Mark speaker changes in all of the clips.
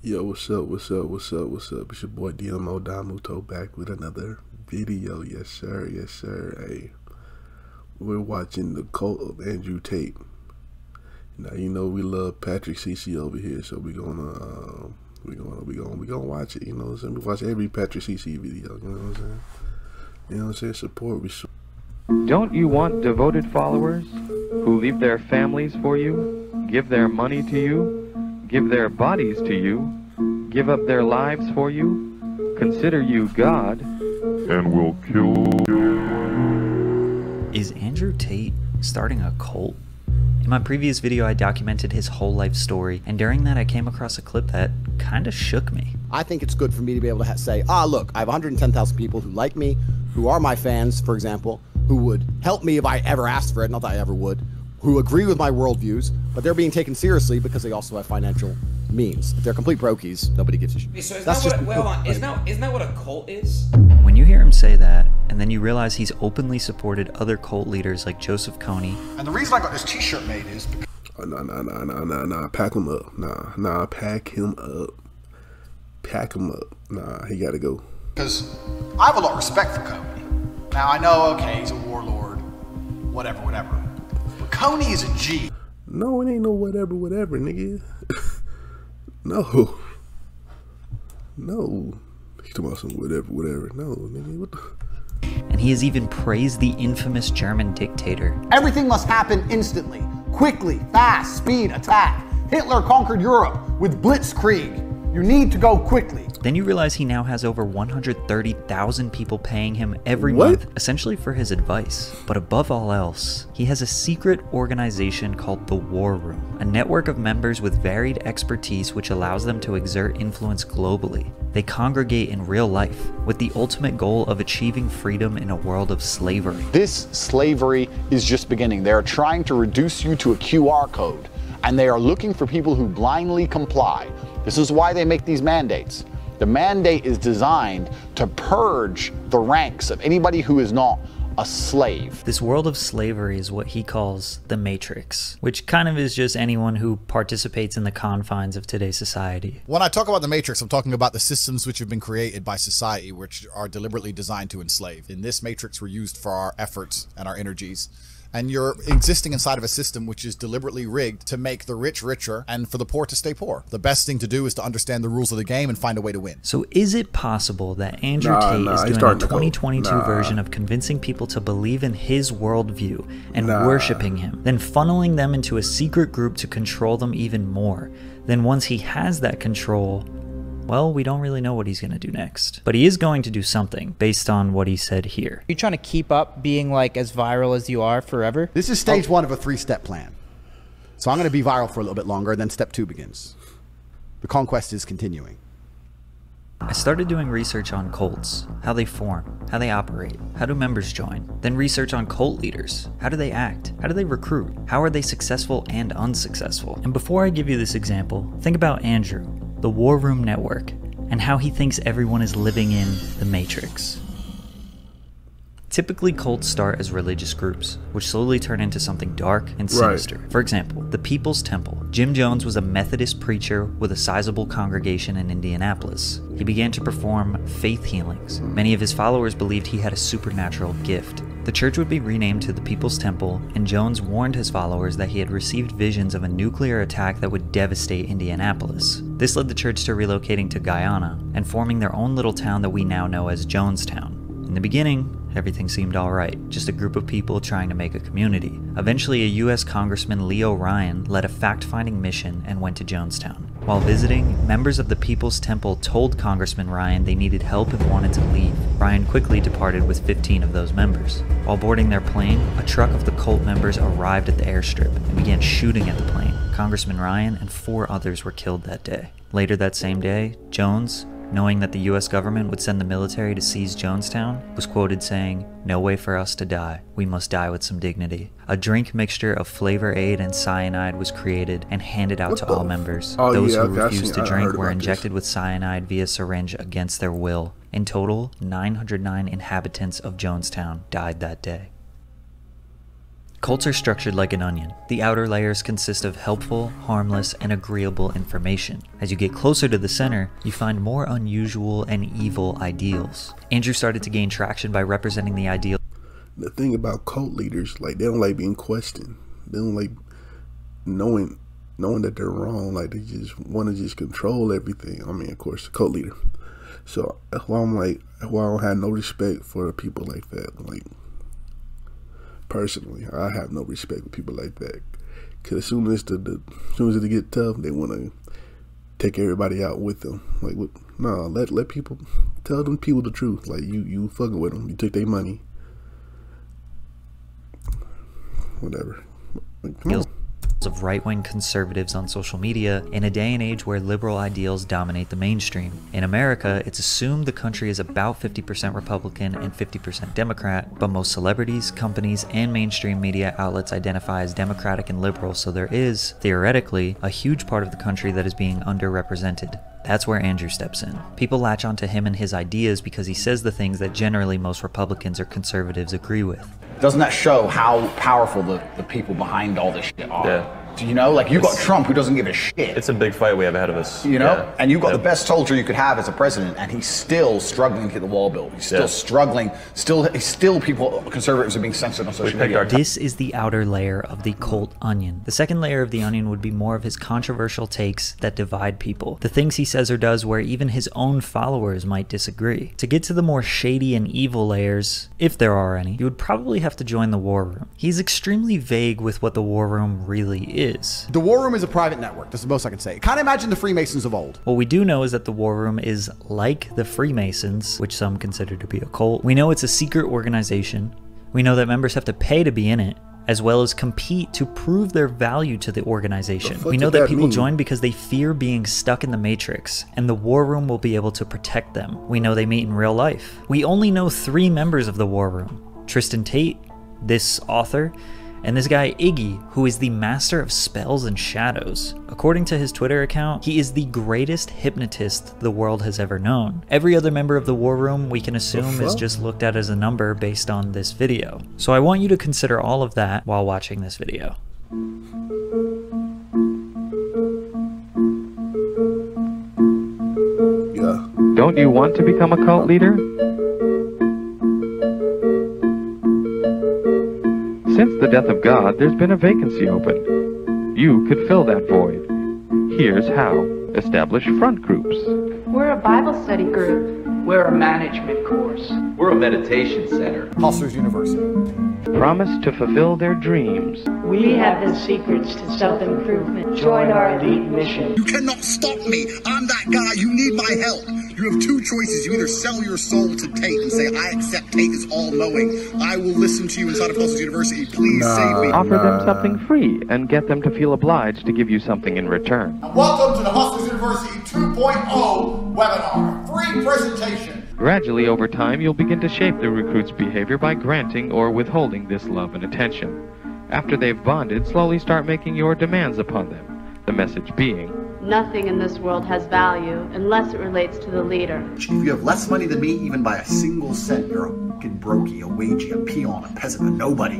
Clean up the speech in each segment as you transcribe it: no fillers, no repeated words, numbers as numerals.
Speaker 1: Yo, what's up, what's up, what's up, what's up? It's your boy Domuto back with another video. Yes, sir, yes, sir. Hey, we're watching the cult of Andrew Tate. Now, you know we love Patrick CC over here, so we're gonna watch it, you know what I'm saying? We watch every Patrick CC video, you know what I'm saying? You know what I'm saying? Support.
Speaker 2: Don't you want devoted followers who leave their families for you, give their money to you, give their bodies to you, give up their lives for you, consider you God, and will kill you?
Speaker 3: Is Andrew Tate starting a cult? In my previous video, I documented his whole life story, and during that I came across a clip that kind of shook me.
Speaker 4: I think it's good for me to be able to say, look, I have 110,000 people who like me, who are my fans, for example, who would help me if I ever asked for it, not that I ever would, who agree with my worldviews, but they're being taken seriously because they also have financial means. If they're complete brokies, nobody gives a shit.
Speaker 5: So isn't that what a cult is?
Speaker 3: When you hear him say that, and then you realize he's openly supported other cult leaders like Joseph Kony.
Speaker 6: And the reason I got this t-shirt made is because...
Speaker 1: Oh, nah, pack him up. Nah, pack him up. Pack him up. Nah, he gotta go.
Speaker 6: Because I have a lot of respect for Kony. Now, I know, okay, he's a warlord, whatever. But Kony is a G.
Speaker 1: No, it ain't no whatever, nigga. No. He's talking about some whatever. No, nigga, what the...
Speaker 3: And he has even praised the infamous German dictator.
Speaker 4: Everything must happen instantly, quickly, fast, speed, attack. Hitler conquered Europe with blitzkrieg. You need to go quickly.
Speaker 3: Then you realize he now has over 130,000 people paying him every month, essentially for his advice. But above all else, he has a secret organization called the War Room, a network of members with varied expertise which allows them to exert influence globally. They congregate in real life, with the ultimate goal of achieving freedom in a world of slavery.
Speaker 7: This slavery is just beginning. They're trying to reduce you to a QR code, and they are looking for people who blindly comply. This is why they make these mandates. The mandate is designed to purge the ranks of anybody who is not a slave.
Speaker 3: This world of slavery is what he calls the Matrix, which kind of is just anyone who participates in the confines of today's society.
Speaker 8: When I talk about the Matrix, I'm talking about the systems which have been created by society, which are deliberately designed to enslave. In this Matrix, we're used for our efforts and our energies. And you're existing inside of a system which is deliberately rigged to make the rich richer and for the poor to stay poor. The best thing to do is to understand the rules of the game and find a way to win.
Speaker 3: So is it possible that Andrew Tate is doing a 2022 version of convincing people to believe in his worldview and worshiping him, then funneling them into a secret group to control them even more? Then once he has that control, well, we don't really know what he's going to do next. But he is going to do something based on what he said here.
Speaker 9: You're trying to keep up being like as viral as you are forever?
Speaker 4: This is stage one of a three-step plan. So I'm going to be viral for a little bit longer, then step two begins. The conquest is continuing.
Speaker 3: I started doing research on cults, how they form, how they operate, how do members join, then research on cult leaders. How do they act? How do they recruit? How are they successful and unsuccessful? And before I give you this example, think about Andrew, the War Room Network, and how he thinks everyone is living in the Matrix. Typically, cults start as religious groups, which slowly turn into something dark and sinister. For example, the People's Temple. Jim Jones was a Methodist preacher with a sizable congregation in Indianapolis. He began to perform faith healings. Many of his followers believed he had a supernatural gift. The church would be renamed to the People's Temple, and Jones warned his followers that he had received visions of a nuclear attack that would devastate Indianapolis. This led the church to relocating to Guyana and forming their own little town that we now know as Jonestown. In the beginning, everything seemed alright, just a group of people trying to make a community. Eventually, a US Congressman, Leo Ryan, led a fact-finding mission and went to Jonestown. While visiting, members of the People's Temple told Congressman Ryan they needed help and wanted to leave. Ryan quickly departed with 15 of those members. While boarding their plane, a truck of the cult members arrived at the airstrip and began shooting at the plane. Congressman Ryan and 4 others were killed that day. Later that same day, Jones, knowing that the US government would send the military to seize Jonestown, was quoted saying, "No way for us to die. We must die with some dignity." A drink mixture of Flavor Aid and cyanide was created and handed out to all members. Those who refused to drink were injected with cyanide via syringe against their will. In total, 909 inhabitants of Jonestown died that day. Cults are structured like an onion. The outer layers consist of helpful, harmless, and agreeable information. As you get closer to the center, you find more unusual and evil ideals. Andrew started to gain traction by representing the ideal.
Speaker 1: The thing about cult leaders, like, they don't like being questioned. They don't like knowing that they're wrong. Like, they just want to just control everything. I mean, of course, the cult leader. So that's why I'm like, why I don't have no respect for people like that. Like, personally, I have no respect for people like that. Cause as soon as they get tough, they want to take everybody out with them. Like, no, let people tell them people the truth. Like, you fucking with them. You took their money. Whatever. Like, come on.
Speaker 3: Of right-wing conservatives on social media in a day and age where liberal ideals dominate the mainstream. In America, it's assumed the country is about 50% Republican and 50% Democrat, but most celebrities, companies, and mainstream media outlets identify as Democratic and liberal, so there is, theoretically, a huge part of the country that is being underrepresented. That's where Andrew steps in. People latch onto him and his ideas because he says the things that generally most Republicans or conservatives agree with.
Speaker 6: Doesn't that show how powerful the people behind all this shit are?
Speaker 10: Yeah.
Speaker 6: Do you know, like, you've got Trump who doesn't give a shit.
Speaker 10: It's a big fight we have ahead of us.
Speaker 6: You know? And you've got the best soldier you could have as a president, and he's still struggling to get the wall built. He's still struggling. Still people, conservatives are being censored on social media.
Speaker 3: This is the outer layer of the cult onion. The second layer of the onion would be more of his controversial takes that divide people. The things he says or does where even his own followers might disagree. To get to the more shady and evil layers, if there are any, you would probably have to join the War Room. He's extremely vague with what the War Room really is.
Speaker 4: The War Room is a private network. That's the most I can say. Kind of imagine the Freemasons of old.
Speaker 3: What we do know is that the War Room is like the Freemasons, which some consider to be a cult. We know it's a secret organization. We know that members have to pay to be in it, as well as compete to prove their value to the organization. We know that people join because they fear being stuck in the Matrix, and the War Room will be able to protect them. We know they meet in real life. We only know 3 members of the War Room: Tristan Tate, this author, and this guy Iggy, who is the master of spells and shadows. According to his Twitter account, he is the greatest hypnotist the world has ever known. Every other member of the War Room we can assume is just looked at as a number based on this video. So I want you to consider all of that while watching this video.
Speaker 1: Yeah.
Speaker 2: Don't you want to become a cult leader? Since the death of God, there's been a vacancy open. You could fill that void. Here's how. Establish front groups.
Speaker 11: We're a Bible study group.
Speaker 12: We're a management course. We're a meditation center.
Speaker 6: Hustlers University.
Speaker 2: Promise to fulfill their dreams.
Speaker 11: We have the secrets to self-improvement. Join our elite mission.
Speaker 13: You cannot stop me. I'm that guy. You need my help. You have 2 choices. You either sell your soul to Tate and say, I accept Tate is all-knowing. I will listen to you inside of Hustlers University. Please save me.
Speaker 2: Offer them something free and get them to feel obliged to give you something in return.
Speaker 13: Welcome to the Hustlers University 2.0 webinar. Free presentation.
Speaker 2: Gradually, over time, you'll begin to shape the recruit's behavior by granting or withholding this love and attention. After they've bonded, slowly start making your demands upon them. The message being,
Speaker 11: nothing in this world has value unless it relates to the leader.
Speaker 13: If you have less money than me, even by a single cent, you're a fucking brokey, a wagey, a peon, a peasant, a nobody.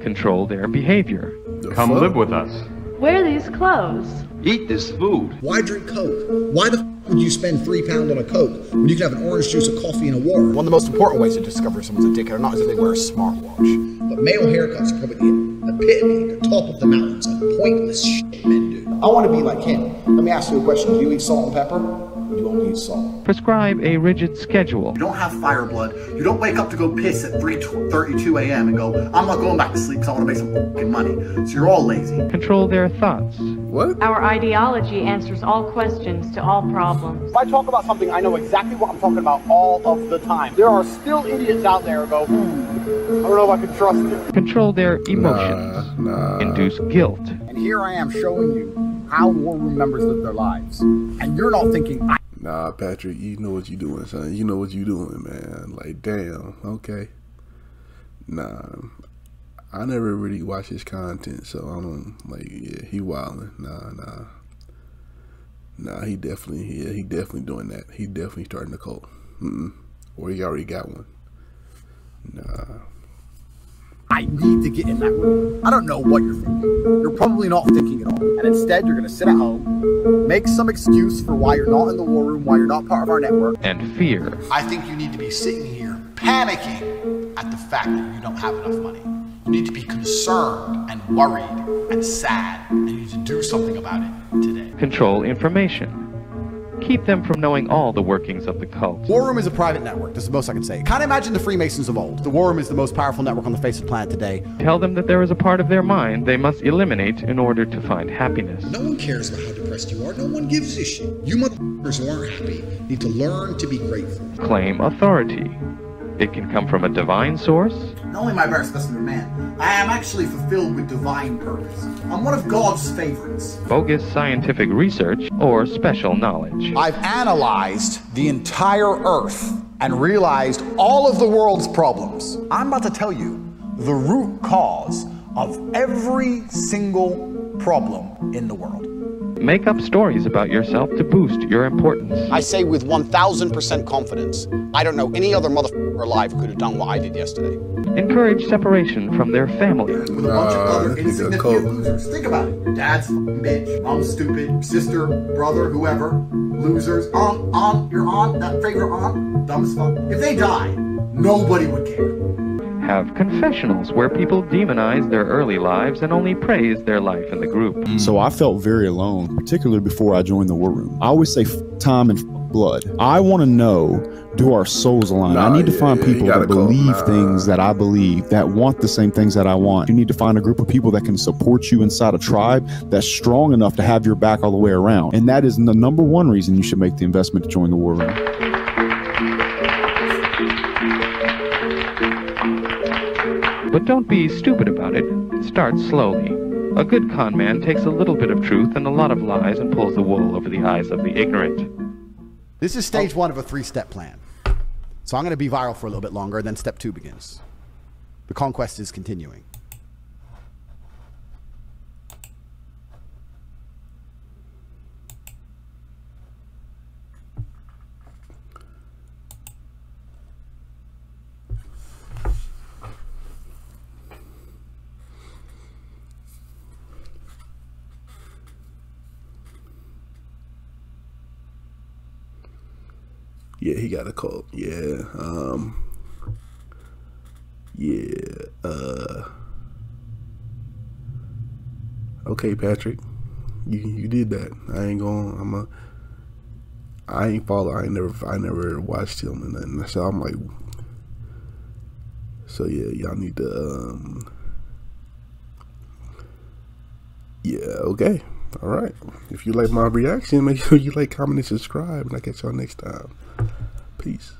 Speaker 2: Control their behavior.
Speaker 14: Come live with us.
Speaker 11: Wear these clothes.
Speaker 12: Eat this food.
Speaker 13: Why drink Coke? Why the would you spend £3 on a Coke when you can have an orange juice, a coffee, and a water?
Speaker 4: One of the most important ways to discover if someone's a dickhead or not is if they wear a smartwatch.
Speaker 13: But male haircuts are probably the epitome, the top of the mountains of pointless shit men do. I want to be like him. Let me ask you a question. Do you eat salt and pepper? Or do you only eat salt?
Speaker 2: Prescribe a rigid schedule.
Speaker 13: You don't have fire blood. You don't wake up to go piss at 3:32 a.m. and go, I'm not going back to sleep because I want to make some fucking money. So you're all lazy.
Speaker 2: Control their thoughts.
Speaker 1: What?
Speaker 11: Our ideology answers all questions to all problems.
Speaker 6: If I talk about something, I know exactly what I'm talking about all of the time. There are still idiots out there who go, I don't know if I can trust you.
Speaker 2: Control their emotions. Induce guilt.
Speaker 6: And here I am showing you how War Room members live their lives. And you're not thinking,
Speaker 1: Nah, Patrick, you know what you're doing, son. You know what you're doing, man. Like, damn, okay. Nah, I never really watch his content, so I don't, like, yeah, he wildin'. Nah, he definitely doing that. He definitely starting a cult. Or he already got one. Nah.
Speaker 4: I need to get in that room. I don't know what you're thinking. You're probably not thinking at all. And instead, you're going to sit at home, make some excuse for why you're not in the war room, why you're not part of our network.
Speaker 2: And fear.
Speaker 8: I think you need to be sitting here panicking at the fact that you don't have enough money. You need to be concerned and worried and sad, and you need to do something about it today.
Speaker 2: Control information. Keep them from knowing all the workings of the cult.
Speaker 4: War Room is a private network. That's the most I can say. Kind of imagine the Freemasons of old. The War Room is the most powerful network on the face of the planet today.
Speaker 2: Tell them that there is a part of their mind they must eliminate in order to find happiness.
Speaker 13: No one cares about how depressed you are. No one gives a shit. You motherfuckers who aren't happy need to learn to be grateful.
Speaker 2: Claim authority. It can come from a divine source.
Speaker 4: Not only am I a better specimen of man, I am actually fulfilled with divine purpose. I'm one of God's favorites.
Speaker 2: Bogus scientific research or special knowledge.
Speaker 7: I've analyzed the entire Earth and realized all of the world's problems. I'm about to tell you the root cause of every single problem in the world.
Speaker 2: Make up stories about yourself to boost your importance.
Speaker 4: I say with 1000% confidence, I don't know any other motherfucker alive who could have done what I did yesterday.
Speaker 2: Encourage separation from their family.
Speaker 4: With a bunch of other insignificant losers. Think about it. Your dad's a fucking bitch, mom's stupid, sister, brother, whoever, losers, your aunt, that favorite aunt, dumb as fuck. If they die, nobody would care.
Speaker 2: Have confessionals where people demonize their early lives and only praise their life in the group.
Speaker 10: So I felt very alone, particularly before I joined the War Room. I always say time and blood. I want to know, do our souls align? I need to find people that believe things that I believe, that want the same things that I want. You need to find a group of people that can support you inside a tribe that's strong enough to have your back all the way around. And that is the number one reason you should make the investment to join the War Room.
Speaker 2: But don't be stupid about it. Start slowly. A good con man takes a little bit of truth and a lot of lies and pulls the wool over the eyes of the ignorant.
Speaker 4: This is stage one of a 3-step plan. So I'm going to be viral for a little bit longer, then step 2 begins. The conquest is continuing.
Speaker 1: Yeah, he got a cult. Yeah. Okay, Patrick. You did that. I ain't follow. I never watched him and nothing. So I'm like, so yeah, y'all need to yeah, okay. All right. If you like my reaction, make sure you like, comment, and subscribe, and I'll catch y'all next time. Peace.